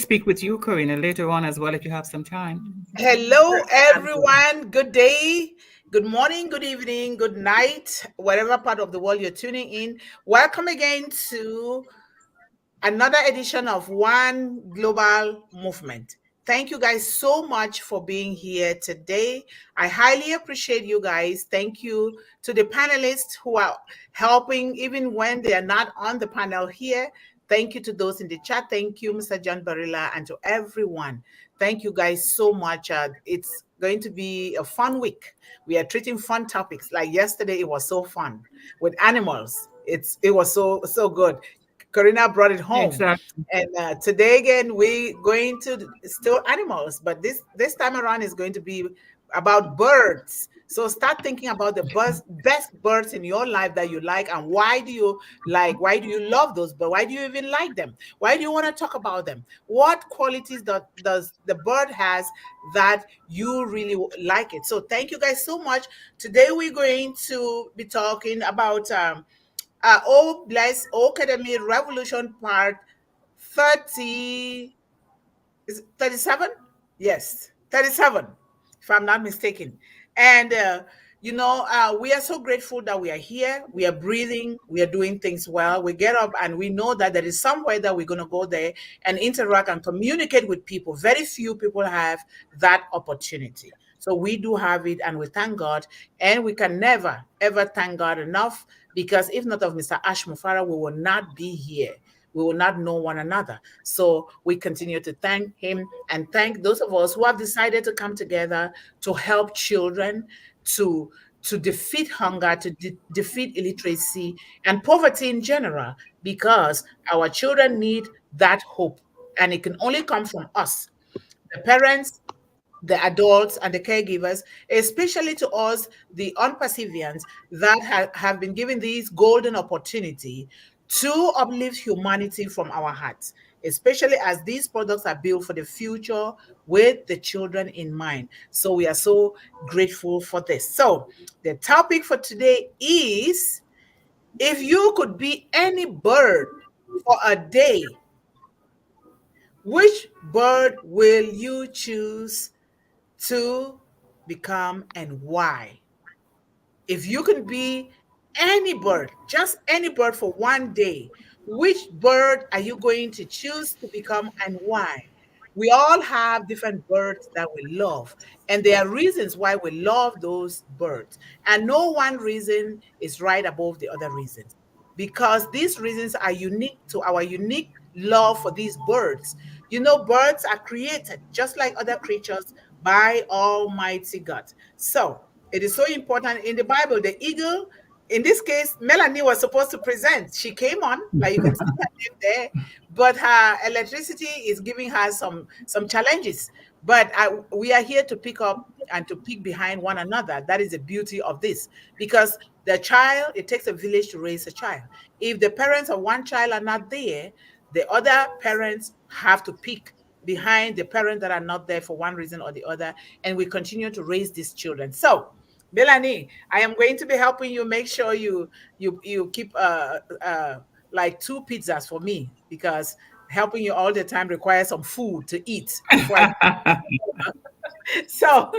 speak with you, Corrina, later on as well if you have some time. Hello, everyone. Good day, good morning, good evening, good night, whatever part of the world you're tuning in. Welcome again to another edition of One Global Movement. Thank you guys so much for being here today. I highly appreciate you guys. Thank you to the panelists who are helping even when they are not on the panel here. Thank you to those in the chat. Thank you, Mr. John Barilla, and to everyone. Thank you guys so much. It's going to be a fun week. We are treating fun topics. Like yesterday, it was so fun with animals. It was so good. Corina brought it home. Exactly. And today again, we're going to still animals, but this time around is going to be about birds. So start thinking about the best birds in your life that you like, and why do you love those birds? Why do you even like them? Why do you want to talk about them? What qualities does the bird has that you really like it? So thank you guys so much. Today we're going to be talking about Oh Bless O-CADEMY Revolution Part 30, is it 37? Yes, 37, if I'm not mistaken. And we are so grateful that we are here, we are breathing, we are doing things well. We get up and we know that there is somewhere that we're going to go there and interact and communicate with people. Very few people have that opportunity. So we do have it, and we thank God. And we can never, ever thank God enough, because if not of Mr. Ash Mufara, we will not be here. We will not know one another. So we continue to thank him and thank those of us who have decided to come together to help children, to defeat hunger, to defeat illiteracy and poverty in general, because our children need that hope, and it can only come from us, the parents, the adults, and the caregivers, especially to us, the unperseverance that have been given this golden opportunity to uplift humanity from our hearts, especially as these products are built for the future with the children in mind. So we are so grateful for this. So the topic for today is, if you could be any bird for a day, which bird will you choose to become, and why? If you can be any bird, just any bird for one day, which bird are you going to choose to become, and why? We all have different birds that we love, and there are reasons why we love those birds. And no one reason is right above the other reasons, because these reasons are unique to our unique love for these birds. You know, birds are created just like other creatures by Almighty God. So it is so important in the Bible. The eagle, in this case, Melanie was supposed to present. She came on, like you can see her name there, but her electricity is giving her some challenges. But we are here to pick up and to pick behind one another. That is the beauty of this, because the child, it takes a village to raise a child. If the parents of one child are not there, the other parents have to pick behind the parents that are not there for one reason or the other, and we continue to raise these children. So Melanie, I am going to be helping you. Make sure you keep like two pizzas for me, because helping you all the time requires some food to eat before I. So,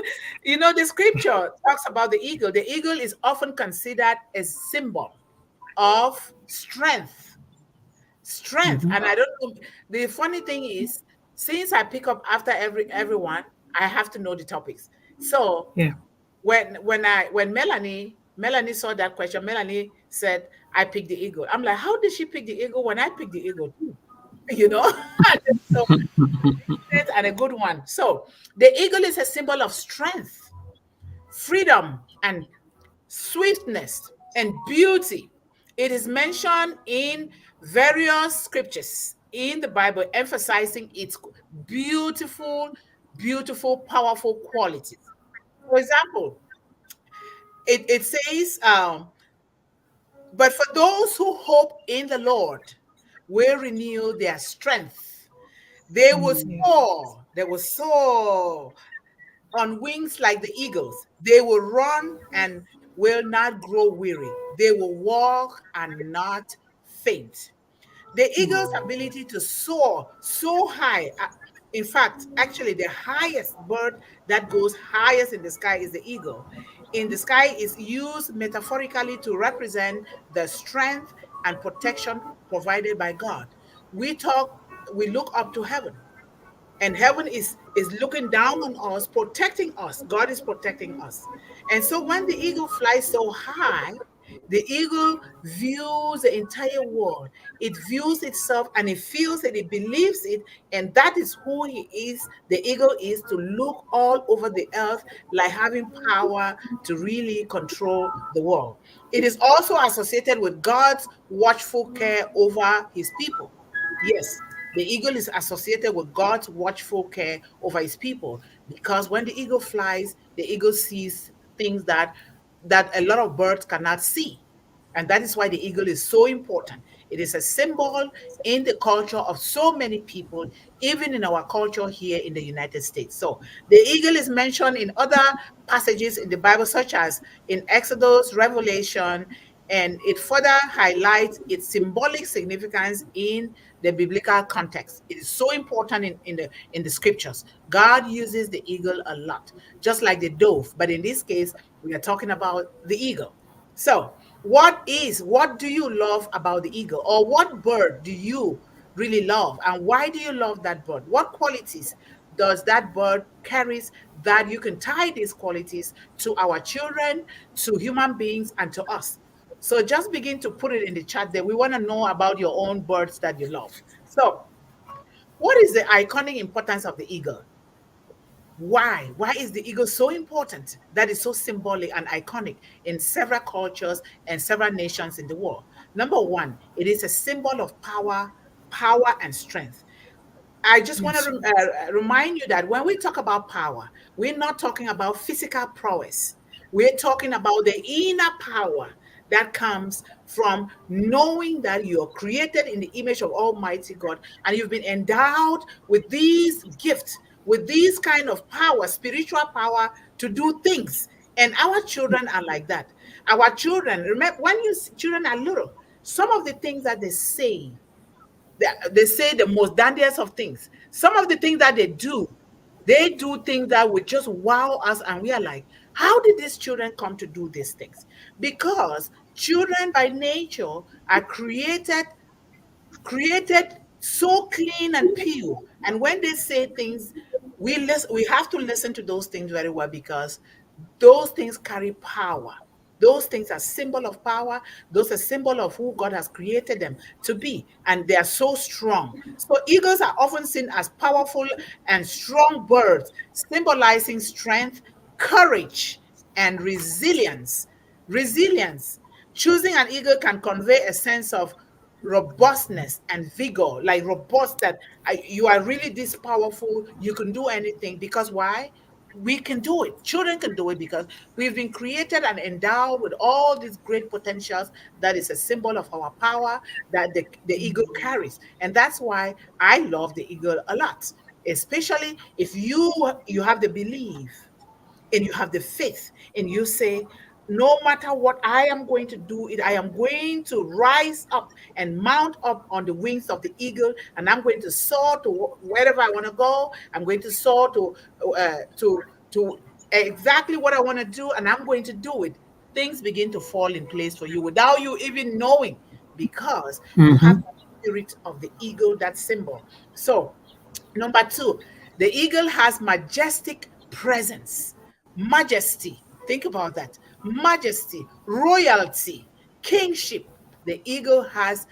the scripture talks about the eagle. The eagle is often considered a symbol of strength. Strength. Mhm. And I don't know. The funny thing is, since I pick up after everyone, I have to know the topics. So Yeah. when Melanie saw that question, Melanie said, I picked the eagle. I'm like, how did she pick the eagle when I picked the eagle too? You know? So, and a good one. So the eagle is a symbol of strength, freedom, and swiftness and beauty. It is mentioned in various scriptures in the Bible, emphasizing its beautiful, beautiful, powerful qualities. For example, it says, but for those who hope in the Lord will renew their strength. They will Yeah. soar. They will soar on wings like the eagles. They will run and will not grow weary. They will walk and not faint. The eagle's ability to soar so high. In fact, actually, the highest bird that goes highest in the sky is the eagle. In the sky is used metaphorically to represent the strength and protection provided by God. We talk, we look up to heaven, and heaven is looking down on us, protecting us. God is protecting us. And so when the eagle flies so high, the eagle views the entire world. It views itself and it feels it, it believes it, and that is who he is. The eagle is to look all over the earth, like having power to really control the world. It is also associated with God's watchful care over his people. Yes, the eagle is associated with God's watchful care over his people, because when the eagle flies, the eagle sees things that a lot of birds cannot see. And that is why the eagle is so important. It is a symbol in the culture of so many people, even in our culture here in the United States. So the eagle is mentioned in other passages in the Bible, such as in Exodus, Revelation, and it further highlights its symbolic significance in the biblical context. It is so important in the scriptures. God uses the eagle a lot, just like the dove. But in this case, we are talking about the eagle. So, what do you love about the eagle? Or what bird do you really love? And why do you love that bird? What qualities does that bird carries that you can tie these qualities to our children, to human beings, and to us? So just begin to put it in the chat there. We want to know about your own birds that you love. So, what is the iconic importance of the eagle? Why? Why is the eagle so important? That is so symbolic and iconic in several cultures and several nations in the world. Number one, it is a symbol of power and strength. I just want Yes. to remind you that when we talk about power, we're not talking about physical prowess. We're talking about the inner power that comes from knowing that you're created in the image of Almighty God and you've been endowed with these gifts, with these kind of power, spiritual power to do things. And our children are like that. Our children, remember, when children are little, some of the things that they say the most dangerous of things. Some of the things that they do things that would just wow us, and we are like, how did these children come to do these things? Because children by nature are created so clean and pure. And when they say things, we have to listen to those things very well, because those things carry power. Those things are symbol of power. Those are symbol of who God has created them to be. And they are so strong. So eagles are often seen as powerful and strong birds, symbolizing strength, courage, and resilience. Resilience. Choosing an eagle can convey a sense of robustness and vigor, like robust, that you are really this powerful, you can do anything. Because why? We can do it. Children can do it because we've been created and endowed with all these great potentials. That is a symbol of our power that the eagle carries. And that's why I love the eagle a lot, especially if you have the belief and you have the faith and you say, no matter what I am going to do, I am going to rise up and mount up on the wings of the eagle, and I'm going to soar to wherever I want to go. I'm going to soar to exactly what I want to do, and I'm going to do it. Things begin to fall in place for you without you even knowing, because you have Mm-hmm. that spirit of the eagle, that symbol. So number two, the eagle has majestic presence, majesty. Think about that. Majesty, royalty, kingship. The eagle has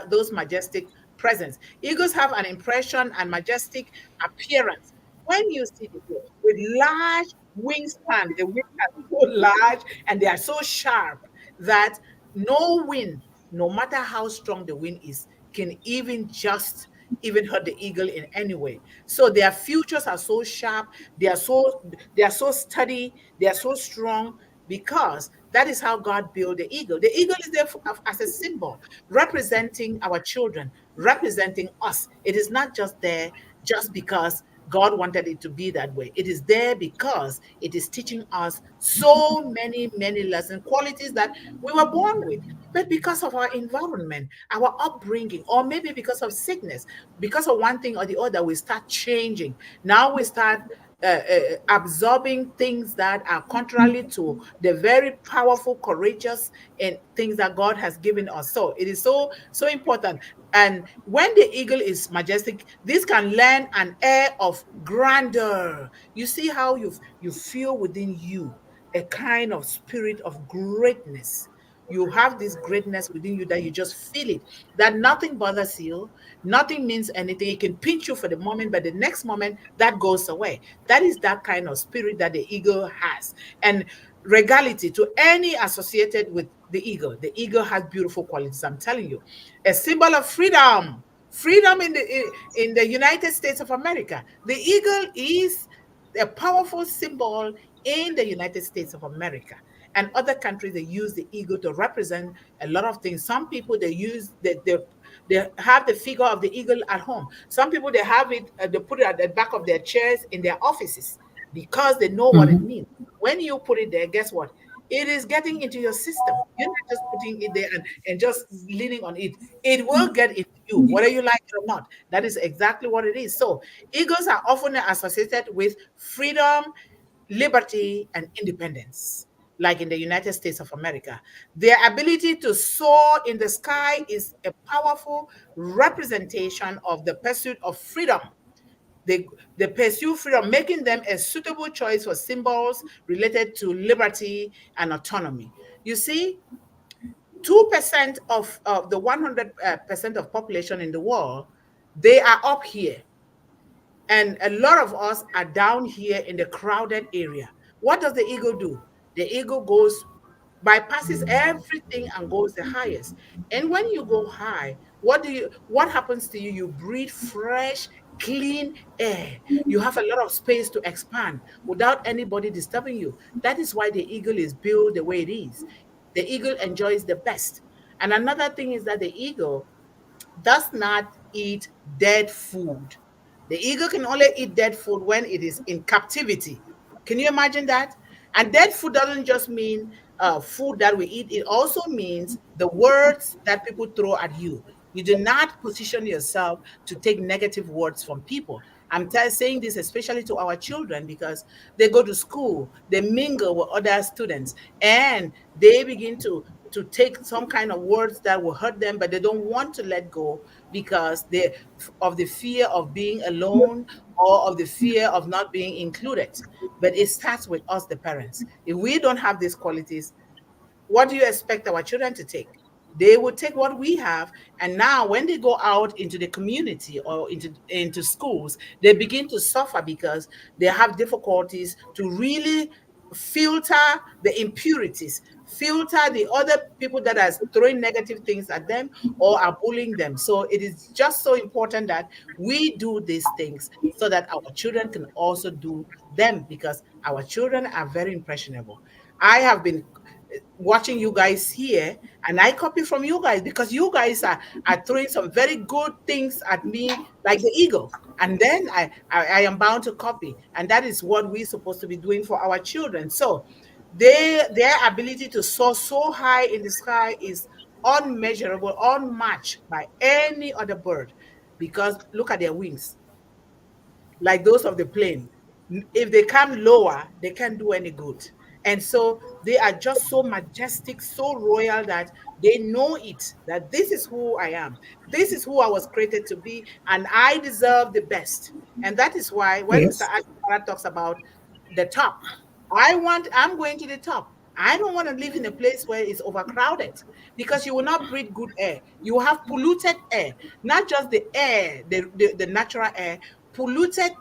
those majestic presence. Eagles have an impression and majestic appearance. When you see the eagle with large wingspan, the wings are so large and they are so sharp that no wind, no matter how strong the wind is, can even hurt the eagle in any way. So their futures are so sharp, they are so steady, they are so strong, because that is how God built the eagle. The eagle is there as a symbol representing our children, representing us. It is not just there just because God wanted it to be that way. It is there because it is teaching us so many, many lessons, qualities that we were born with. But because of our environment, our upbringing, or maybe because of sickness, because of one thing or the other, we start changing. Now we start absorbing things that are contrary to the very powerful, courageous, and things that God has given us. So it is so important. And when the eagle is majestic, this can lend an air of grandeur. You see how you feel within you a kind of spirit of greatness. You have this greatness within you that you just feel it, that nothing bothers you, nothing means anything. It can pinch you for the moment, but the next moment that goes away. That is that kind of spirit that the eagle has. And regality to any associated with the eagle. The eagle has beautiful qualities, I'm telling you. A symbol of freedom. Freedom in the United States of America. The eagle is a powerful symbol in the United States of America. And other countries, they use the eagle to represent a lot of things. Some people, they have the figure of the eagle at home. Some people, they have it, they put it at the back of their chairs in their offices because they know what it Mm-hmm. means. When you put it there, guess what? It is getting into your system. You're not just putting it there and just leaning on it. It will get into you, whether you like it or not. That is exactly what it is. So eagles are often associated with freedom, liberty, and independence, like in the United States of America. Their ability to soar in the sky is a powerful representation of the pursuit of freedom. They pursue freedom, making them a suitable choice for symbols related to liberty and autonomy. You see, 2% of the 100% of population in the world, they are up here. And a lot of us are down here in the crowded area. What does the eagle do? The eagle bypasses everything and goes the highest. And when you go high, what happens to you? You breathe fresh, clean air. You have a lot of space to expand without anybody disturbing you. That is why the eagle is built the way it is. The eagle enjoys the best. And another thing is that the eagle does not eat dead food. The eagle can only eat dead food when it is in captivity. Can you imagine that? And dead food doesn't just mean food that we eat, it also means the words that people throw at you. You do not position yourself to take negative words from people. Saying this especially to our children because they go to school, they mingle with other students, and they begin to take some kind of words that will hurt them, but they don't want to let go because they of the fear of being alone or of the fear of not being included. But it starts with us, the parents. If we don't have these qualities, what do you expect our children to take? They will take what we have, and now when they go out into the community or into schools, they begin to suffer because they have difficulties to really filter the impurities, filter the other people that are throwing negative things at them or are bullying them. So it is just so important that we do these things so that our children can also do them, because our children are very impressionable. I have been watching you guys here, and I copy from you guys because you guys are throwing some very good things at me like the eagle. And then I am bound to copy. And that is what we're supposed to be doing for our children. So their ability to soar so high in the sky is unmeasurable, unmatched by any other bird, because look at their wings, like those of the plane. If they come lower, they can't do any good. And so they are just so majestic, so royal that they know it, that this is who I am. This is who I was created to be, and I deserve the best. And that is why when Mr. Yes. Ashara talks about the top, I'm going to the top. I don't want to live in a place where it's overcrowded, because you will not breathe good air. You will have polluted air, not just the air, the natural air, polluted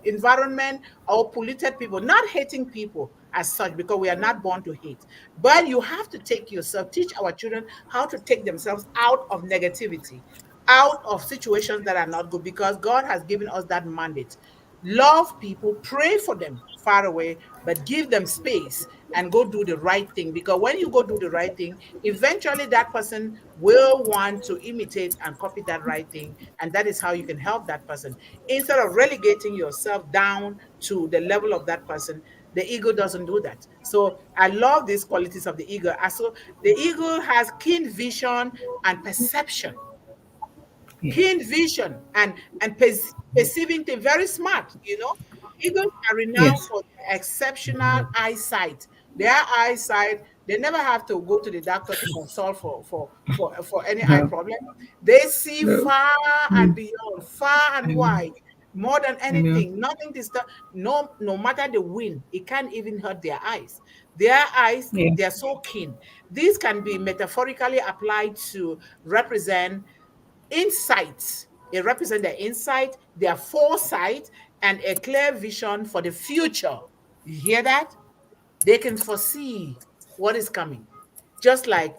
environment or polluted people, not hating people as such, because we are not born to hate. But you have to take yourself, teach our children how to take themselves out of negativity, out of situations that are not good, because God has given us that mandate. love people, pray for them far away, but give them space and go do the right thing. Because when you go do the right thing, eventually that person will want to imitate and copy that right thing. And that is how you can help that person. Instead of relegating yourself down to the level of that person, the ego doesn't do that. So I love these qualities of the ego. So the ego has keen vision and perception, Yeah. keen vision and perceiving things, very smart, you know. Eagles are renowned Yes. for their exceptional eyesight. Their eyesight, they never have to go to the doctor to consult for any eye No. problem. They see No. far and Mm. beyond, far and Amen. wide, more than Amen. anything. Nothing disturb. No matter the wind, it can't even hurt their eyes. Their eyes, Yeah. they are so keen. This can be metaphorically applied to represent insights. It represents their insight, their foresight, and a clear vision for the future. You hear that? They can foresee what is coming. Just like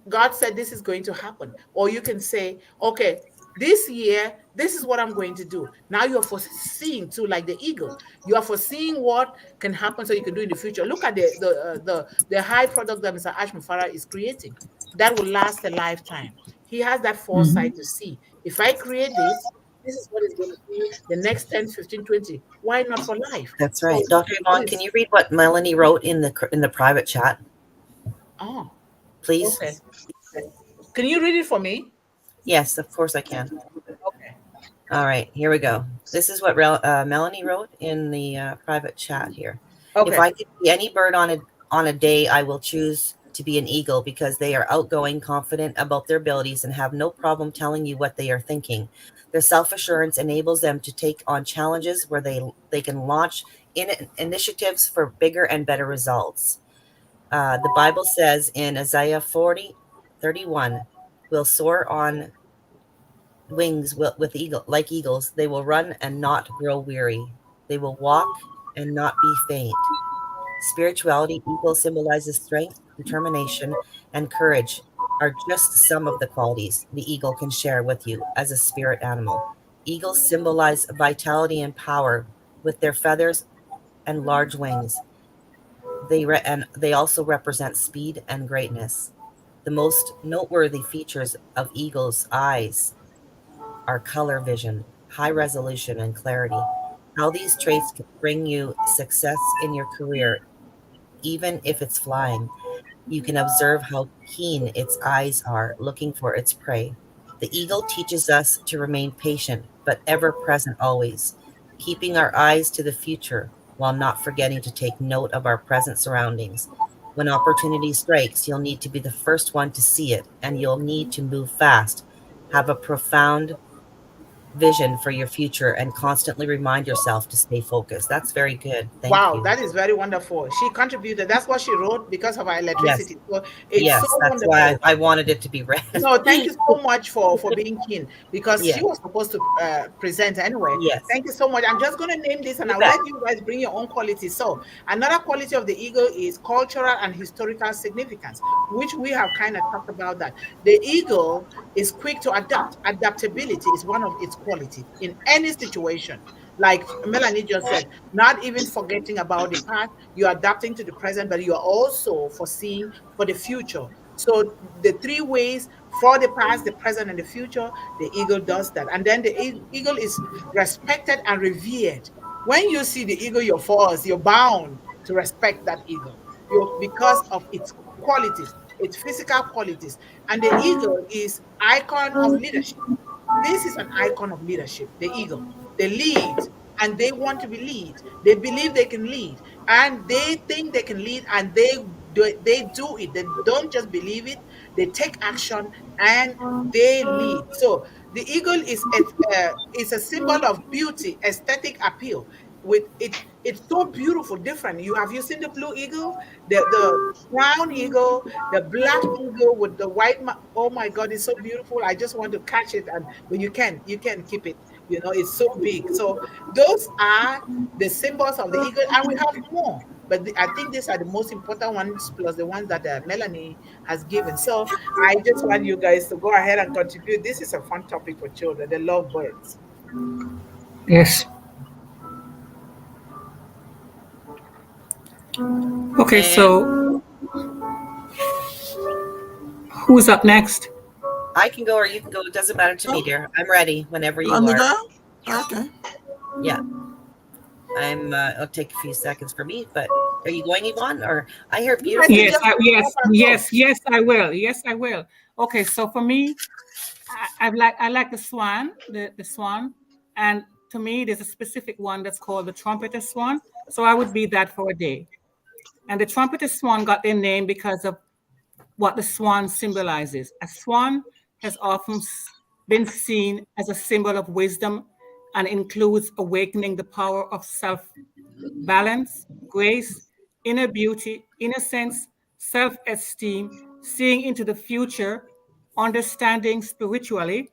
God said this is going to happen. Or you can say, okay, this year, this is what I'm going to do. Now you're foreseeing too, like the eagle. You are foreseeing what can happen so you can do in the future. Look at the high product that Mr. Ashman Farah is creating. That will last a lifetime. He has that Mm-hmm. foresight to see. If I create this, this is what is going to be the next 10, 15, 20. Why not for life? That's So right. Dr. that Yvonne, can is, you read what Melanie wrote in the private chat, oh, please? okay. Can you read it for me? Yes, of course I can. Okay. All right, here we go. This is what Melanie wrote in the private chat here. If Okay. I could be any bird on a day, I will choose to be an eagle because they are outgoing, confident about their abilities, and have no problem telling you what they are thinking. Their self-assurance enables them to take on challenges where they can launch initiatives for bigger and better results. The Bible says in Isaiah 40:31, "Will soar on wings with like eagles. They will run and not grow weary. They will walk and not be faint." Spirituality, eagle symbolizes strength, determination, and courage are just some of the qualities the eagle can share with you as a spirit animal. Eagles symbolize vitality and power with their feathers and large wings. And they also represent speed and greatness. The most noteworthy features of eagles' eyes are color vision, high resolution, and clarity. How these traits can bring you success in your career, even if it's flying. You can observe how keen its eyes are, looking for its prey. The eagle teaches us to remain patient, but ever present always, keeping our eyes to the future while not forgetting to take note of our present surroundings. When opportunity strikes, you'll need to be the first one to see it, and you'll need to move fast. Have a profound vision for your future and constantly remind yourself to stay focused. That's very good. Thank Wow, you. that is very wonderful. She contributed. That's what she wrote because of her Yes, electricity. So it's so yes, that's why wonderful. I wanted it to be read. No, thank you so much for being keen because Yeah, she was supposed to present anyway. yes, Thank you so much. I'm just going to name this and you I'll bet. let you guys bring your own qualities. So, another quality of the eagle is cultural and historical significance, which we have kind of talked about that. The eagle is quick to adapt. Adaptability is one of its qualities in any situation. Like Melanie just said, not even forgetting about the past, you're adapting to the present, but you're also foreseeing for the future. So the three ways for the past, the present, and the future, the eagle does that. And then the eagle is respected and revered. When you see the eagle, you're forced, you're bound to respect that eagle because of its qualities, its physical qualities. And the eagle is icon of leadership. This is an icon of leadership, the eagle. They lead and they want to be lead. They believe they can lead and they think they can lead and they do it. They don't just believe it, they take action and they lead. So the eagle is a symbol of beauty, aesthetic appeal. With it, it's so beautiful, different. You seen the blue eagle, the brown eagle, the black eagle with the white. Oh my God, it's so beautiful. I just want to catch it, and but you can keep it. You know, it's so big. So those are the symbols of the eagle, and we have more. But I think these are the most important ones, plus the ones that Melanie has given. So I just want you guys to go ahead and contribute. This is a fun topic for children. They love birds. Yes. Okay, And so who's up next? I can go or you can go. It doesn't matter to me, dear. I'm ready whenever you Let me are. go? Okay. Yeah. It'll take a few seconds for me, but are you going, Yvonne? Or I hear I beautiful. think Yes, just yes, I will. Yes, I will. Okay, so for me, I like the swan, the swan, and to me, there's a specific one that's called the trumpeter swan. So I would be that for a day. And the trumpeter swan got their name because of what the swan symbolizes. A swan has often been seen as a symbol of wisdom and includes awakening the power of self balance, grace, inner beauty, innocence, self esteem, seeing into the future, understanding spiritually,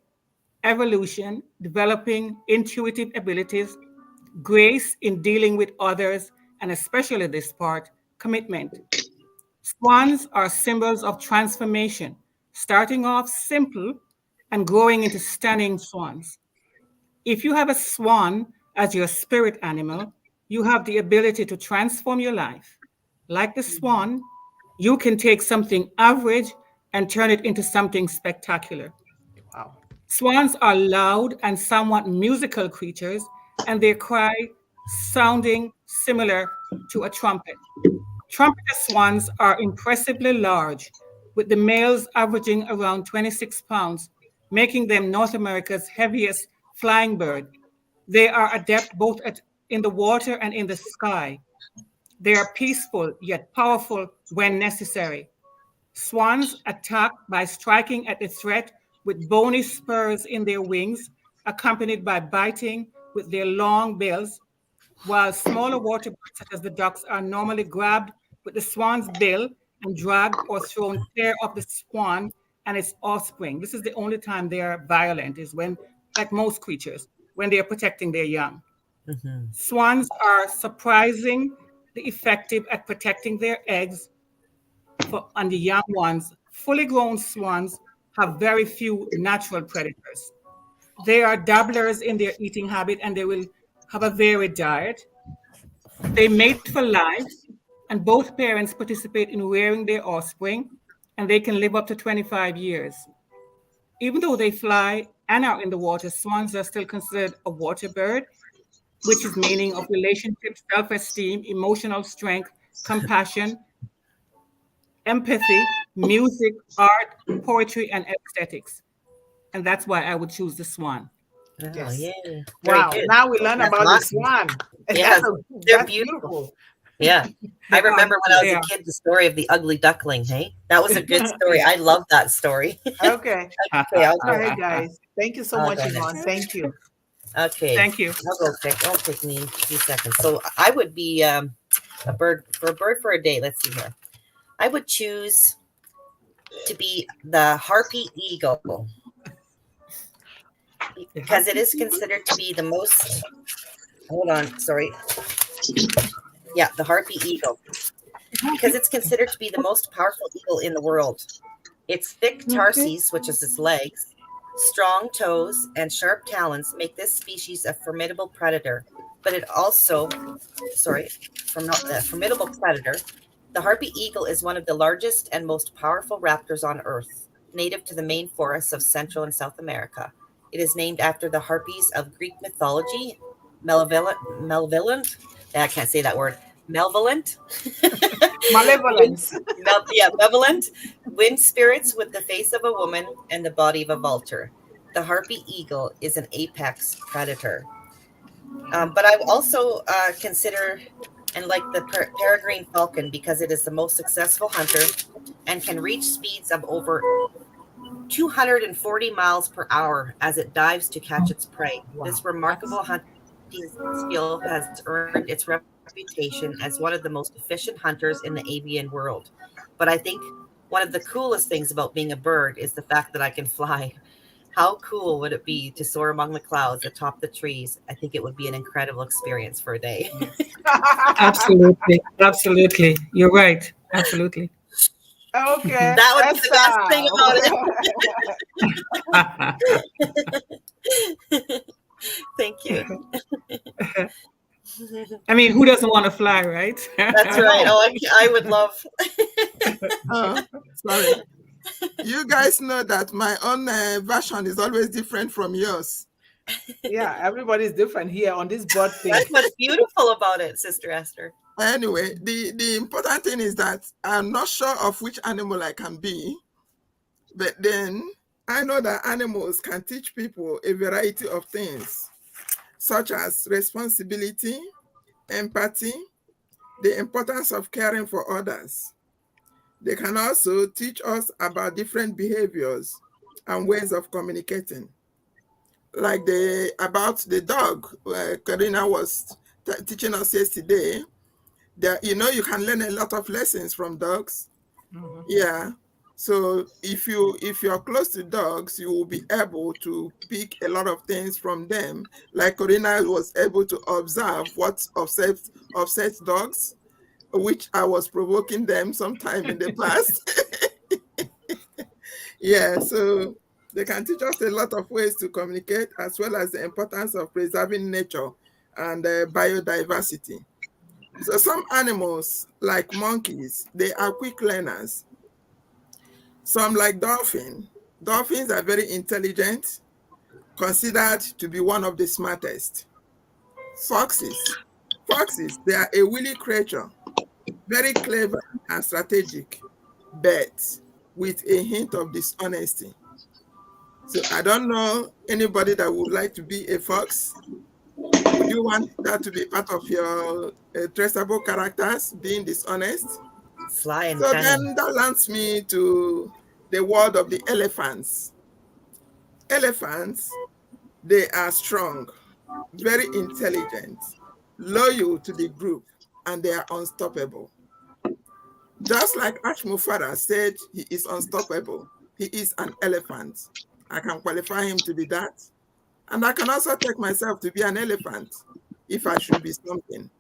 evolution, developing intuitive abilities, grace in dealing with others, and especially this part, commitment. Swans are symbols of transformation, starting off simple and growing into stunning swans. If you have a swan as your spirit animal, you have the ability to transform your life. Like the swan, you can take something average and turn it into something spectacular. wow. Swans are loud and somewhat musical creatures, and their cry sounding similar to a trumpet. Trumpeter swans are impressively large, with the males averaging around 26 pounds, making them North America's heaviest flying bird. They are adept both in the water and in the sky. They are peaceful yet powerful when necessary. Swans attack by striking at the threat with bony spurs in their wings, accompanied by biting with their long bills, while smaller water birds, such as the ducks, are normally grabbed with the swan's bill and dragged or thrown clear of the swan and its offspring. This is the only time they are violent, is when, like most creatures, when they are protecting their young. Mm-hmm. Swans are surprisingly effective at protecting their eggs and the young ones. Fully grown swans have very few natural predators. They are dabblers in their eating habit and they will have a varied diet. They mate for life, and both parents participate in rearing their offspring, and they can live up to 25 years. Even though they fly and are in the water, swans are still considered a water bird, which is meaning of relationship, self-esteem, emotional strength, compassion, empathy, music, art, poetry, and aesthetics. And that's why I would choose the swan. Oh, Yes. yeah. Very Wow. good. Now we learn That's about the awesome. swan. Yeah, they're That's beautiful. beautiful. Yeah. They I remember are. when I was They a are. kid, the story of the ugly duckling. Hey, that was a good story. I love that story. Okay. Okay, I'll All go. right, guys. Thank you so I'll much, go Yvonne. next. Thank you. Okay, Thank you. I'll go quick. It'll take me a few seconds. So I would be a bird for a day. Let's see here. I would choose to be the harpy eagle because it is considered to be the most. Hold on, sorry. Yeah, the harpy eagle because it's considered to be the most powerful eagle in the world. Its thick tarses, which is its legs, strong toes, and sharp talons make this species a formidable predator. But it also, formidable predator. The harpy eagle is one of the largest and most powerful raptors on Earth, native to the main forests of Central and South America. It is named after the harpies of Greek mythology, malevolent. I can't say that word. Malevolent. Malevolence. Malevolent wind spirits with the face of a woman and the body of a vulture. The harpy eagle is an apex predator. But I also consider and like the peregrine falcon because it is the most successful hunter and can reach speeds of over 240 miles per hour as it dives to catch its prey. Wow. This remarkable hunting skill has earned its reputation as one of the most efficient hunters in the avian world. But I think one of the coolest things about being a bird is the fact that I can fly. How cool would it be to soar among the clouds atop the trees? I think it would be an incredible experience for a day. Absolutely. Absolutely. You're right. Absolutely. Okay. That would be the best thing Esther. about it. Thank you. I mean, who doesn't want to fly, right? That's right. Oh, I would love. Sorry. You guys know that my own version is always different from yours. Yeah, everybody's different here on this bird thing. That's what's beautiful about it, Sister Esther. Anyway, the important thing is that I'm not sure of which animal I can be, but then I know that animals can teach people a variety of things, such as responsibility, empathy, the importance of caring for others. They can also teach us about different behaviors and ways of communicating. Like about the dog, Corrina was teaching us yesterday, that you can learn a lot of lessons from dogs. Mhm. Yeah. So if you're close to dogs, you will be able to pick a lot of things from them. Like Corrina was able to observe what upsets dogs, which I was provoking them sometime in the past. Yeah, so they can teach us a lot of ways to communicate, as well as the importance of preserving nature and biodiversity. So some animals, like monkeys, they are quick learners. Some, like dolphins. Dolphins are very intelligent, considered to be one of the smartest. Foxes, they are a wily creature, very clever and strategic, but with a hint of dishonesty. So I don't know anybody that would like to be a fox. Would you want that to be part of your traceable characters, being dishonest? Sly and So cunning. then that lands me to the world of the elephants. Elephants, they are strong, very intelligent, loyal to the group, and they are unstoppable. Just like Ashmufara said, he is unstoppable. He is an elephant. I can qualify him to be that. And I can also take myself to be an elephant if I should be something.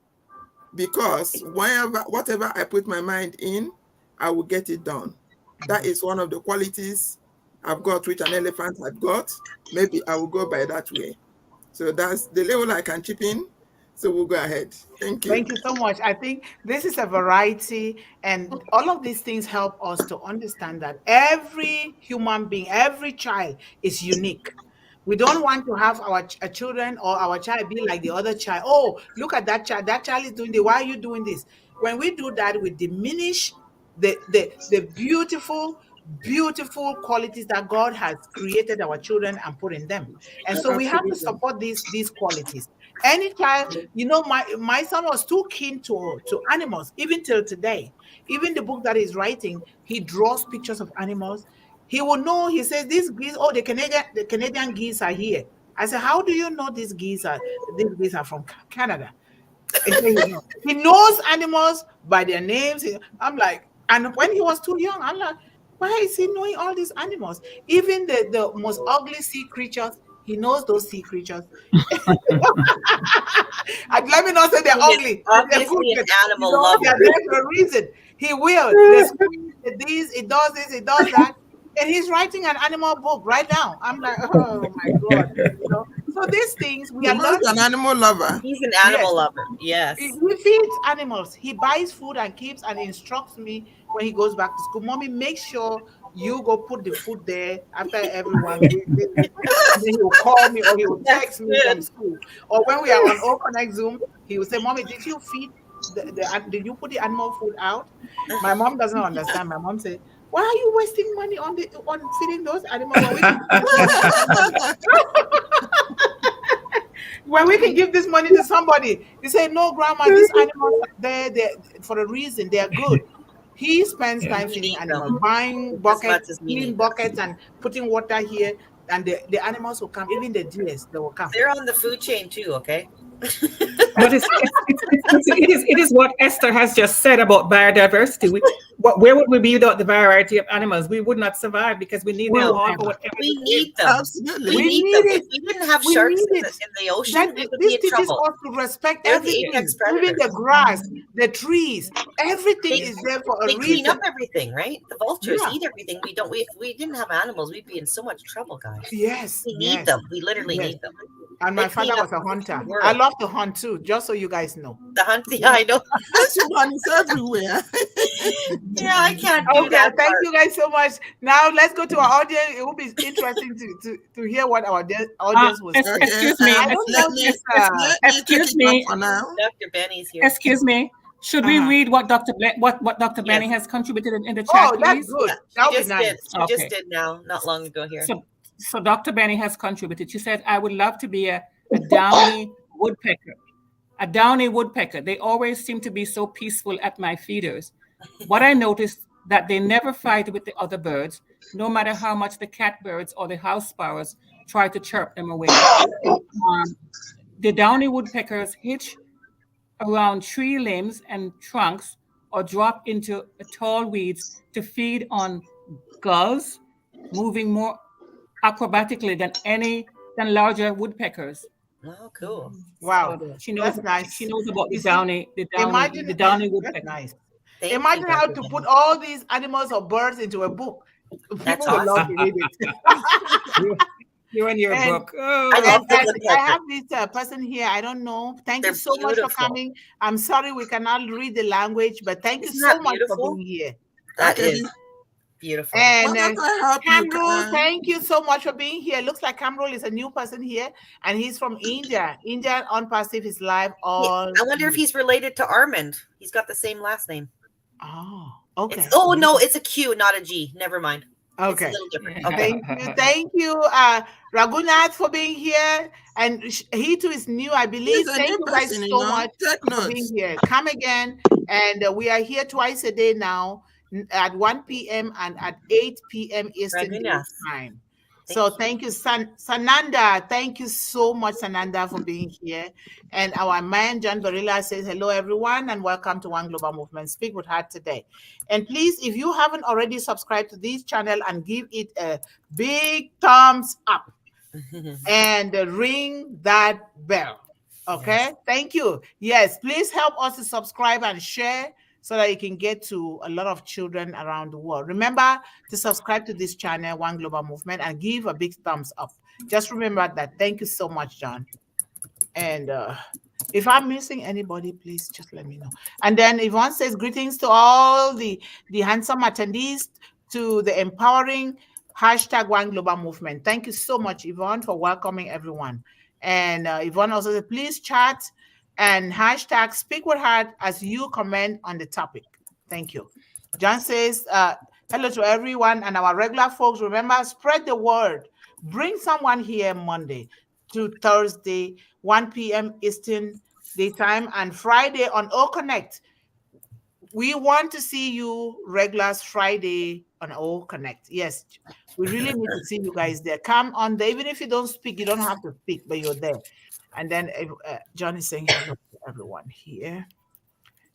Because whatever I put my mind in, I will get it done. That is one of the qualities I've got, which an elephant had got. Maybe I will go by that way. So that's the level I can chip in. So we'll go ahead. Thank you. Thank you so much. I think this is a variety, and all of these things help us to understand that every human being, every child is unique. We don't want to have our children or our child be like the other child. Oh, look at that child. That child is doing this. Why are you doing this? When we do that, we diminish the beautiful qualities that God has created our children and put in them. And so we have to support these qualities. Any child, my son was too keen to animals, even till today. Even the book that he's writing, he draws pictures of animals. He will know. He says these geese. Oh, the Canadian geese are here. I said, how do you know these geese are from Canada? He knows animals by their names. I'm like, and when he was too young, I'm like, why is he knowing all these animals? Even the most ugly sea creatures, he knows those sea creatures. And let me not say they're ugly. Obviously, an animal lover. They're there for a reason. He will. It does this, it does that. And he's writing an animal book right now. I'm like, oh my God. So these things we are learning. An animal lover. He's an animal lover. Yes. He feeds animals. He buys food and keeps and instructs me when he goes back to school. Mommy, make sure you go put the food there after everyone. And then he will call me or he will text me from school. Or when we are on O-Connect Zoom, he will say, Mommy, did you feed did you put the animal food out? My mom doesn't understand. My mom said, why are you wasting money on feeding those animals when we can give this money to somebody? He said, no, Grandma, these animals are there for a reason. They are good. He spends time feeding animals, buying buckets, clean buckets, and putting water here. And the animals will come, even the deers, they will come. They're on the food chain too, okay? But it is what Esther has just said about biodiversity. Where would we be without the variety of animals? We would not survive because we need them No, all for whatever we they need give. them. Absolutely. We need them. If we didn't have We sharks need in it. the ocean, we would be This in teaches trouble. us to respect They're the everything, apex even the predators. grass, the trees, everything They- is there for a They clean reason. up everything, right? The vultures Yeah. eat everything. We don't. If we didn't have animals, we'd be in so much trouble, guys. Yes, We need yes, them. We literally yes. need them. And They my father clean was up a hunter. the world. I love to hunt too, just so you guys know. The hunt. Yeah, I know. One is everywhere. Yeah, I can't do Okay, that. thank part. you guys so much. Now let's go to our audience. It will be interesting to hear what our audience was. Excuse me. I don't know this. Excuse me. For now. Dr. Benny's here. Excuse me. Should we Uh-huh. read what what Dr. Benny Yes. has contributed in the chat, Oh, that's please? good. Yeah, That she would be just nice. did. She Okay. just did now, not long ago here. So Dr. Benny has contributed. She said, I would love to be a downy woodpecker. A downy woodpecker. They always seem to be so peaceful at my feeders. What I noticed that they never fight with the other birds, no matter how much the catbirds or the house sparrows try to chirp them away. The downy woodpeckers hitch around tree limbs and trunks or drop into tall weeds to feed on gulls, moving more acrobatically than larger woodpeckers. Oh, cool. Wow, So she knows that's nice. She knows about You see, the imagine downy that's woodpecker. nice. Thank Imagine you, how Dr. to Benny. put all these animals or birds into a book. That's People will love awesome. to read it. You're in your And- book. Oh. I love the And woodpecker. I have this person here. I don't know. Thank They're you so much for beautiful. coming. I'm sorry we cannot read the language, but thank Isn't you so that much for beautiful? being here. That Okay. is beautiful. And Why don't I help you, Kamrul, Karen? thank you so much for being here. Looks like Kamrul is a new person here, and he's from India. India on Passive is live all. I wonder if he's related to Armand. He's got the same last name. Oh, okay. It's, oh no, it's a Q, not a G. Never mind. Okay. It's a little different. Okay. Thank you, Raghunath, for being here. And he too is new, I believe. He's a Thank new you guys person, so much Take for being notes. here. Come again. And we are here twice a day now at 1 p.m. and at 8 p.m. Eastern Raghunath. Time. So thank you, Sananda. Thank you so much, Sananda, for being here. And our man, John Barilla, says, hello, everyone, and welcome to One Global Movement. Speak with Heart today. And please, if you haven't already subscribed to this channel, and give it a big thumbs up and ring that bell. Okay? Yes. Thank you. Yes, please help us to subscribe and share so that you can get to a lot of children around the world. Remember to subscribe to this channel, One Global Movement, and give a big thumbs up. Just remember that. Thank you so much, John. And if I'm missing anybody, please just let me know. And then Yvonne says, greetings to all the handsome attendees to the empowering hashtag One Global Movement. Thank you so much, Yvonne, for welcoming everyone. And Yvonne also said, please chat and hashtag Speak with Heart as you comment on the topic. Thank you. John says, hello to everyone and our regular folks. Remember, spread the word. Bring someone here Monday to Thursday, 1 p.m. Eastern Daytime, and Friday on O-Connect. We want to see you regulars Friday on O-Connect. Yes, we really need to see you guys there. Come on there. Even if you don't speak, you don't have to speak, but you're there. And then John is saying hello to everyone here.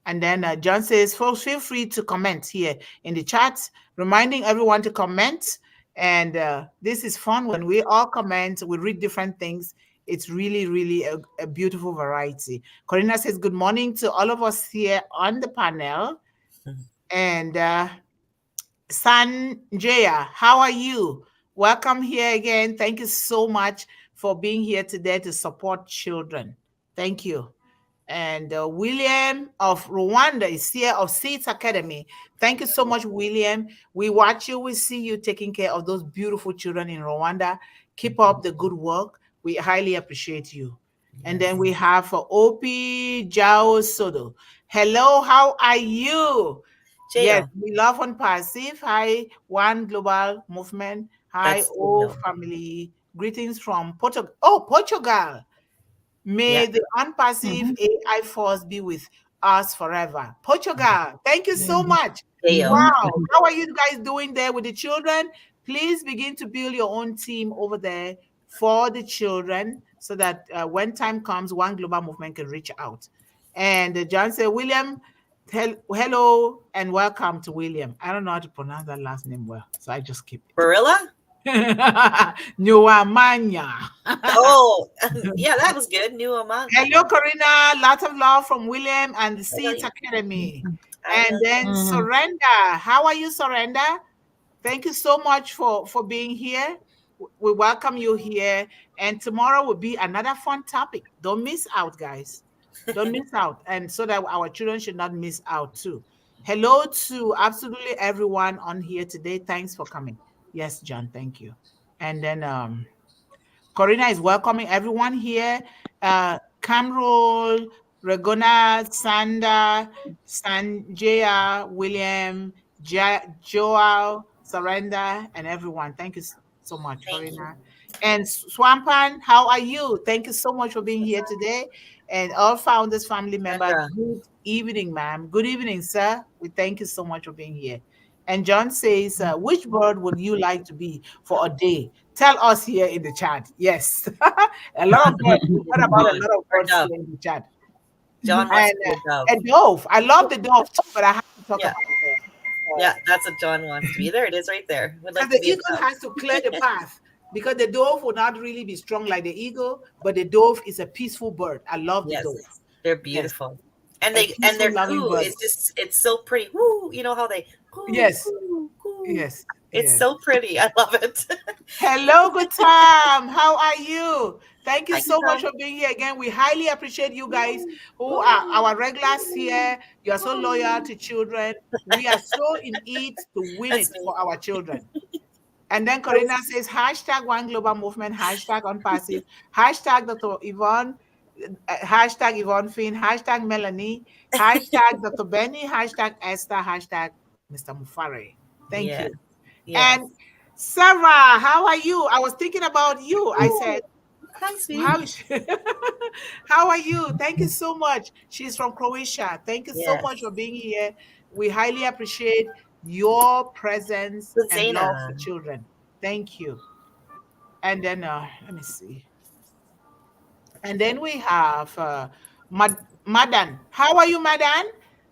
And then John says, folks, feel free to comment here in the chat, reminding everyone to comment. And this is fun when we all comment, we read different things. It's really, really a beautiful variety. Corrina says, good morning to all of us here on the panel. And Sanjaya, how are you? Welcome here again. Thank you so much for being here today to support children. Thank you. And William of Rwanda is here of Seeds Academy. Thank you so much, William. We watch you. We see you taking care of those beautiful children in Rwanda. Keep up the good work. We highly appreciate you. Yes. And then we have Opi Jao Sodo. Hello, how are you? J-O. Yes, we love on Passive. Hi, One Global Movement. Hi, all family. Greetings from Portugal. Oh, Portugal. May the unpassive AI force be with us forever. Portugal, thank you so much. Wow. How are you guys doing there with the children? Please begin to build your own team over there for the children so that when time comes, One Global Movement can reach out. And John said, William, Hello and welcome to William. I don't know how to pronounce that last name well, so I just keep it. Barilla? Nuamanya. Oh, yeah, that was good. New Amman. Hello, Corrina. Lots of love from William and the Seeds Academy. And then Surrender. How are you, Surrender? Thank you so much for being here. We welcome you here. And tomorrow will be another fun topic. Don't miss out, guys. Don't miss out. And so that our children should not miss out too. Hello to absolutely everyone on here today. Thanks for coming. Yes, John, thank you. And then Corrina is welcoming everyone here. Camrol, Regona, Sanda, Sanjaya, William, Joao, Surrender, and everyone. Thank you so much, Corrina. And Swampan, how are you? Thank you so much for being here today. And all Founders family members, good evening, ma'am. Good evening, sir. We thank you so much for being here. And John says, which bird would you like to be for a day? Tell us here in the chat. Yes. A lot of birds. What about a lot of birds here in the chat? John wants to be a dove. A dove. I love the dove too, but I have to talk about it. Yeah, that's what John wants to be. There it is right there. Because the eagle has to clear the path. Because the dove will not really be strong like the eagle, but the dove is a peaceful bird. I love the dove. They're beautiful. Yes. And their coo is just, it's so pretty. Woo, you know how they coo, yes. Coo, coo. Yes. It's so pretty. I love it. Hello, good time. How are you? Thank you so much for being here again. We highly appreciate you guys who are our regulars here. You are so loyal to children. We are so in it to win it for our children. And then Corrina says, hashtag One Global Movement, hashtag Unpassive, hashtag Dr. Yvonne, hashtag Yvonne Finn, hashtag Melanie, hashtag Dr. Benny, hashtag Esther, hashtag Mr. Mufare. Thank you. Yes. And Sarah, how are you? I was thinking about you. I said, thanks, how are you? Thank you so much. She's from Croatia. Thank you so much for being here. We highly appreciate your presence and love for children. Thank you. And then let me see. And then we have Madan. How are you, Madan?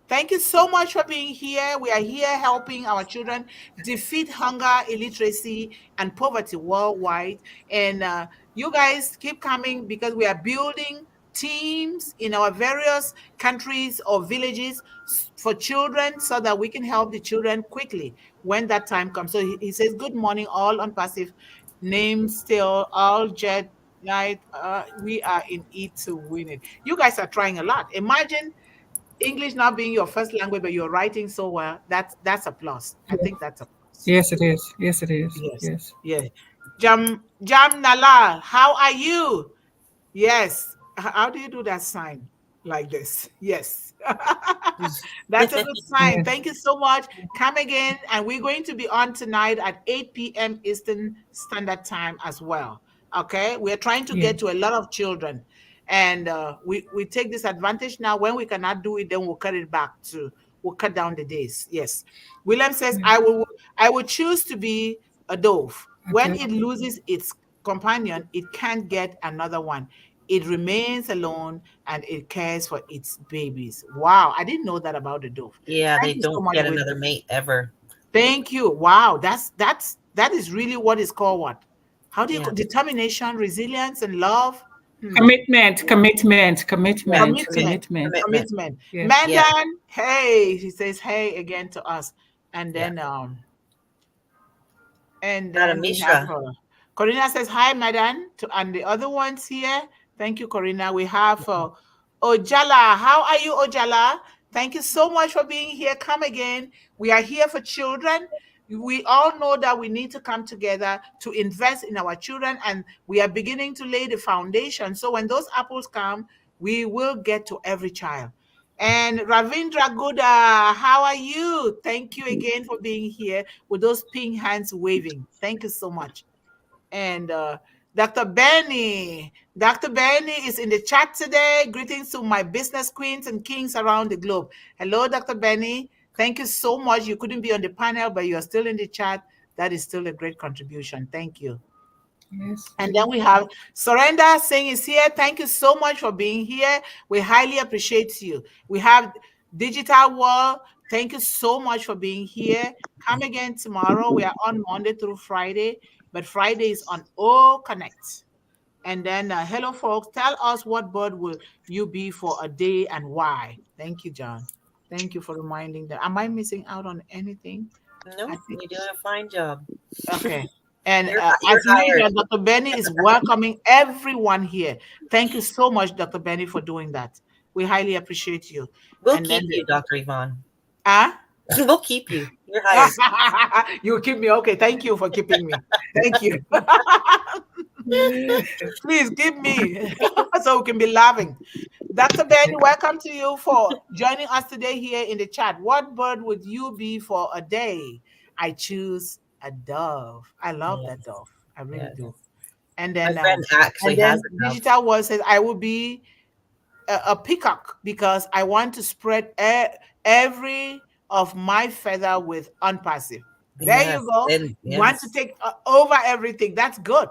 Thank you so much for being here. We are here helping our children defeat hunger, illiteracy, and poverty worldwide. And you guys keep coming because we are building teams in our various countries or villages for children so that we can help the children quickly when that time comes. So he says, good morning, all Unpassive, name still, all Jet Night. We are in it to win it. You guys are trying a lot. Imagine English not being your first language, but you're writing so well. That's a plus. I think that's a plus. Yes, it is. Yes, it is. Yes. Yeah. Jam Nalal, how are you? Yes. How do you do that sign like this? Yes. That's a good sign. Thank you so much. Come again. And we're going to be on tonight at 8 p.m. Eastern Standard Time as well. Okay. We're trying to get to a lot of children. And we take this advantage now. When we cannot do it, then we'll cut it back we'll cut down the days. Yes. William says, I will choose to be a dove. Okay. When it loses its companion, it can't get another one. It remains alone and it cares for its babies. Wow. I didn't know that about the dove. Yeah, they don't get another mate ever. Thank you. Wow. That is really what is called what? How do you determination, resilience, and love? Commitment. Yeah. Mandan, hey, he says hey again to us. And then Corrina says hi, Madan, and the other ones here. Thank you, Corrina. We have Ojala. How are you, Ojala? Thank you so much for being here. Come again. We are here for children. We all know that we need to come together to invest in our children, and we are beginning to lay the foundation. So when those apples come, we will get to every child. And Ravindra Guda, how are you? Thank you again for being here with those pink hands waving. Thank you so much. And Dr. Benny is in the chat today. Greetings to my business queens and kings around the globe. Hello, Dr. Benny. Thank you so much. You couldn't be on the panel, but you're still in the chat. That is still a great contribution. Thank you. Yes. And then we have Surrender saying is here. Thank you so much for being here. We highly appreciate you. We have Digital World, thank you so much for being here. Come again tomorrow. We are on Monday through Friday, but Friday is on O Connect. And then, hello, folks. Tell us what bird will you be for a day and why. Thank you, John. Thank you for reminding that. Am I missing out on anything? No, I think you're doing a fine job. okay. And You're as hired. usual, Dr. Benny is welcoming everyone here. Thank you so much, Dr. Benny, for doing that. We highly appreciate you. We'll And then, keep you, Dr. Yvonne. ah, We'll keep you. You're hired. you keep me. Okay, thank you for keeping me. Thank you. Please give me so we can be laughing. Dr. Benny, welcome to you for joining us today here in the chat. What bird would you be for a day? I choose a dove. I love Yes. that dove. I really Yes. do. And My then, friend actually has a dove. Digital World says I will be a peacock because I want to spread every of my feather with unpassive. There Yes. you go. And You want to yes. take over everything. That's good.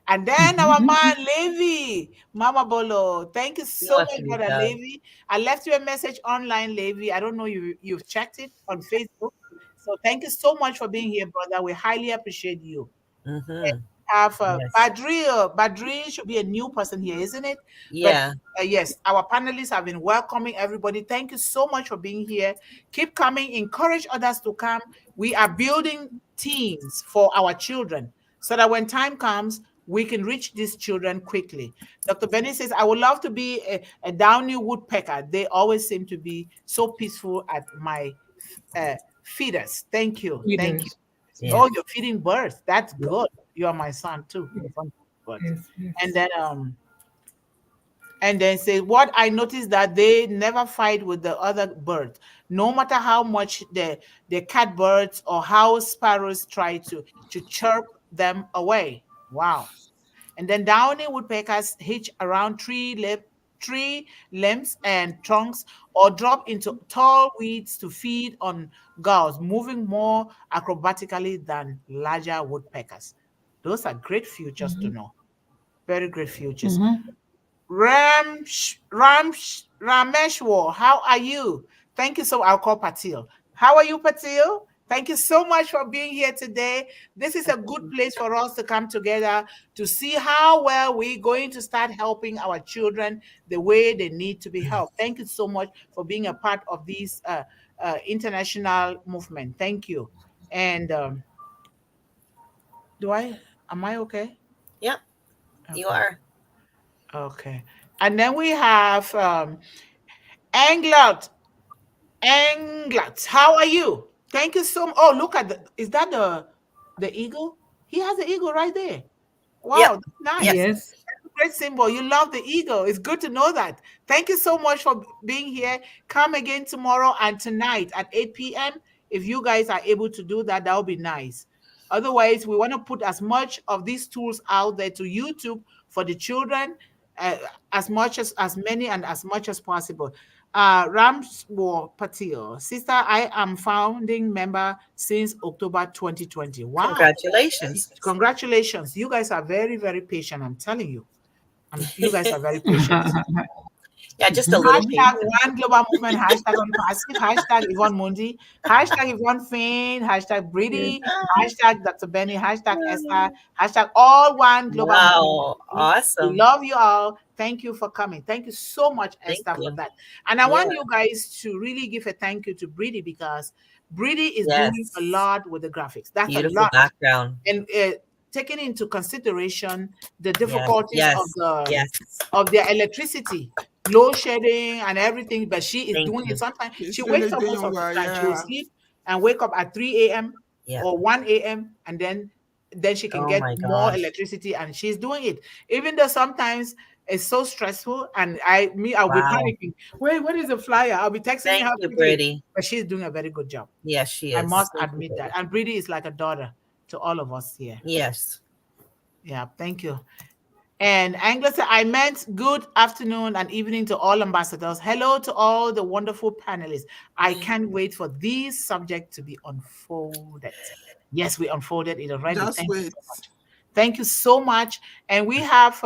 And then our man Levi, Mama Bolo. Thank you He so wants much, to be brother dove. Levi. I left you a message online, Levi. I don't know you've checked it on Facebook. So thank you so much for being here, brother. We highly appreciate you. Mm-hmm. Have Yes. Badril. Badril should be a new person here, isn't it? But Yeah. yes, our panelists have been welcoming everybody. Thank you so much for being here. Keep coming. Encourage others to come. We are building teams for our children so that when time comes, we can reach these children quickly. Dr. Benny says, I would love to be a downy woodpecker. They always seem to be so peaceful at my feeders. Thank you. Thank you. Leaders. Yeah. Oh, you're feeding birds. That's good. You are my son too. You're fun birds. Yes, yes. And then say what I noticed that they never fight with the other birds, no matter how much the catbirds or how sparrows try to chirp them away. Wow. And then downy woodpeckers hitch around tree limbs and trunks or drop into tall weeds to feed on gulls, moving more acrobatically than larger woodpeckers. Those are great futures to know. Very great futures. Rameshwar, how are you? Thank you so. I'll call Patil. How are you, Patil? Thank you so much for being here today. This is a good place for us to come together to see how well we're going to start helping our children the way they need to be helped. Thank you so much for being a part of this international movement. Thank you. And am I okay? Yep. Okay. You are. Okay. And then we have Englert. Englert, how are you? Thank you so much. Oh, look at is that the eagle? He has the eagle right there. Yep. Wow, that's nice. Yep. Yes. Great symbol. You love the eagle. It's good to know that. Thank you so much for being here. Come again tomorrow and tonight at 8 p.m. If you guys are able to do that, that would be nice. Otherwise, we want to put as much of these tools out there to YouTube for the children, uh, as many and as much as possible. Ramswar Patil, sister, I am founding member since October 2020. Wow. Congratulations. Congratulations. You guys are very, very patient. I'm telling you. You guys are very patient. Yeah, just a little Hashtag patient. One Global Movement, hashtag Unpassive, hashtag Yvonne Mundih, hashtag Yvonne Finn, hashtag Briddy, hashtag Dr. Benny, hashtag Esther, hashtag All One Global Wow. Movement. We Awesome. love you all. Thank you for coming. Thank you so much, Thank Esther, for you. that. And I want Yeah. you guys to really give a thank you to Briddy because Briddy is Yes. doing a lot with the graphics. That's a Beautiful lot. background. And taking into consideration the Yes. difficulties Yes. of their electricity, load shedding and everything, but she is Thank doing you. it. Sometimes He's she really wakes up most doing of the well, time. She will yeah. sleep and wake up at 3 a.m. Yeah. or 1 a.m. and then she can Oh get my more gosh. electricity, and she's doing it. Even though sometimes it's so stressful, and I'll be Wow. panicking. Wait, what is the flyer? I'll be texting Thank her you, quickly, Briddy. but she's doing a very good job. Yes, she I is. must Thank you, admit that. Briddy. And Briddy is like a daughter to all of us here. Yes. Yeah, thank you. And Angela said, I meant good afternoon and evening to all ambassadors. Hello to all the wonderful panelists. I can't wait for this subject to be unfolded. Yes, we unfolded it already. Just Thank you wait. so much. Thank you so much. And we have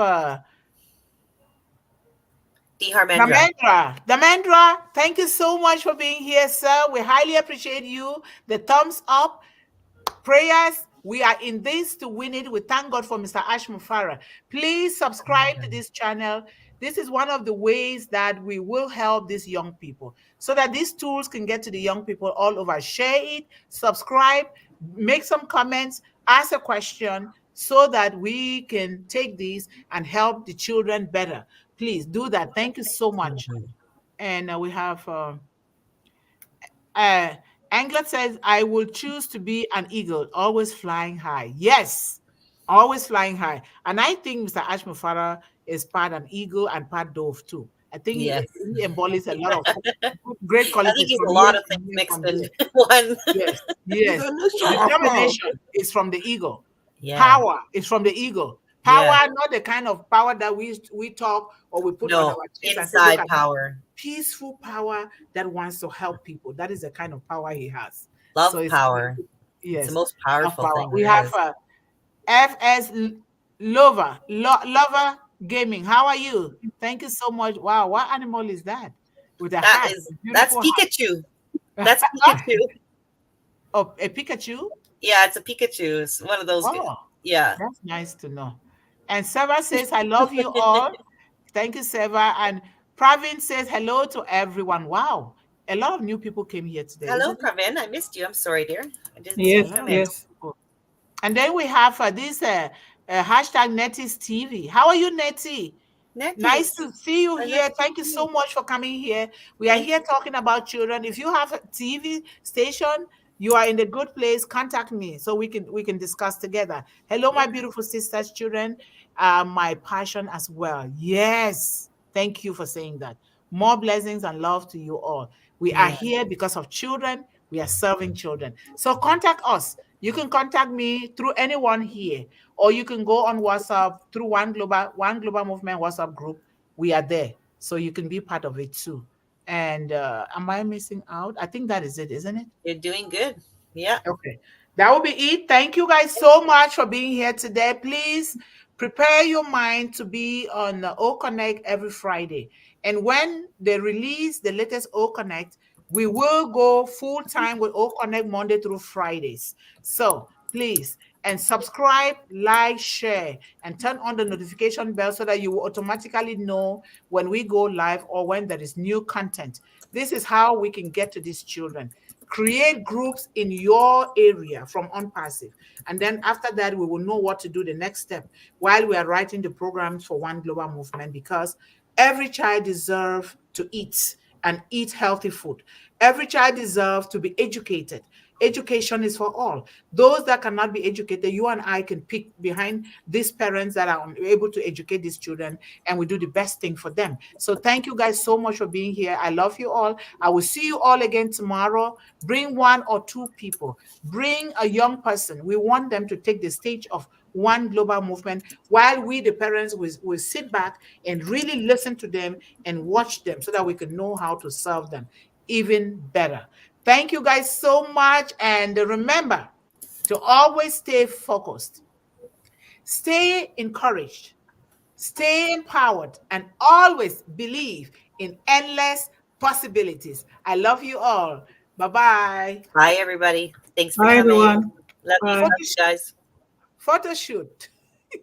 Harmendra. Damendra, thank you so much for being here, sir. We highly appreciate you. The thumbs up, prayers. We are in this to win it. We thank God for Mr. Ash Mufara. Please subscribe to this channel. This is one of the ways that we will help these young people so that these tools can get to the young people all over. Share it, subscribe, make some comments, ask a question so that we can take these and help the children better. Please do that. Thank you so much. And we have Angela says, I will choose to be an eagle, always flying high. Yes, always flying high. And I think Mr. Ash Mufara is part an eagle and part dove too. I think he embodies a lot of great qualities. I think he's a lot of things mixed in one. Yes, yes. Determination is from the eagle. Yeah. Power is from the eagle. Power, not the kind of power that we talk or we put on our chest. Inside power. Peaceful power that wants to help people. That is the kind of power he has. Love power. Yes, it's the most powerful thing. We have FS Lover Gaming. How are you? Thank you so much. Wow, what animal is that? With a hat. That's Pikachu. That's Pikachu. Oh, a Pikachu? Yeah, it's a Pikachu. It's one of those. Oh, yeah, that's nice to know. And Seva says, I love you all. Thank you, Seva. And Pravin says hello to everyone. Wow. A lot of new people came here today. Hello, Pravin. I missed you. I'm sorry, dear. I didn't yes. And then we have this hashtag Nettie's TV. How are you, Nettie? Nice to see you here. Thank you so much for coming here. We are here talking about children. If you have a TV station, you are in the good place. Contact me so we can discuss together. Hello, my beautiful sisters, children. My passion as well. Yes. Thank you for saying that. More blessings and love to you all. We are here because of children. We are serving children. So contact us. You can contact me through anyone here, or you can go on WhatsApp through One Global Movement WhatsApp group. We are there. So you can be part of it too. And am I missing out? I think that is it, isn't it? You're doing good. Yeah. Okay. That will be it. Thank you guys so much for being here today. Please prepare your mind to be on O-Connect every Friday. And when they release the latest O-Connect, we will go full time with O-Connect Monday through Fridays. So please, and subscribe, like, share, and turn on the notification bell so that you will automatically know when we go live or when there is new content. This is how we can get to these children. Create groups in your area from Unpassive. And then after that, we will know what to do the next step while we are writing the programs for One Global Movement, because every child deserves to eat and eat healthy food. Every child deserves to be educated. Education is for all. Those that cannot be educated, you and I can pick behind these parents that are able to educate these children, and we do the best thing for them. So thank you guys so much for being here. I love you all. I will see you all again tomorrow. Bring 1 or 2 people. Bring a young person. We want them to take the stage of One Global Movement, while we, the parents, will sit back and really listen to them and watch them so that we can know how to serve them even better. Thank you guys so much. And remember to always stay focused, stay encouraged, stay empowered, and always believe in endless possibilities. I love you all. Bye-bye. Bye, everybody. Thanks for Bye, coming. everyone. Love you guys. Photo shoot.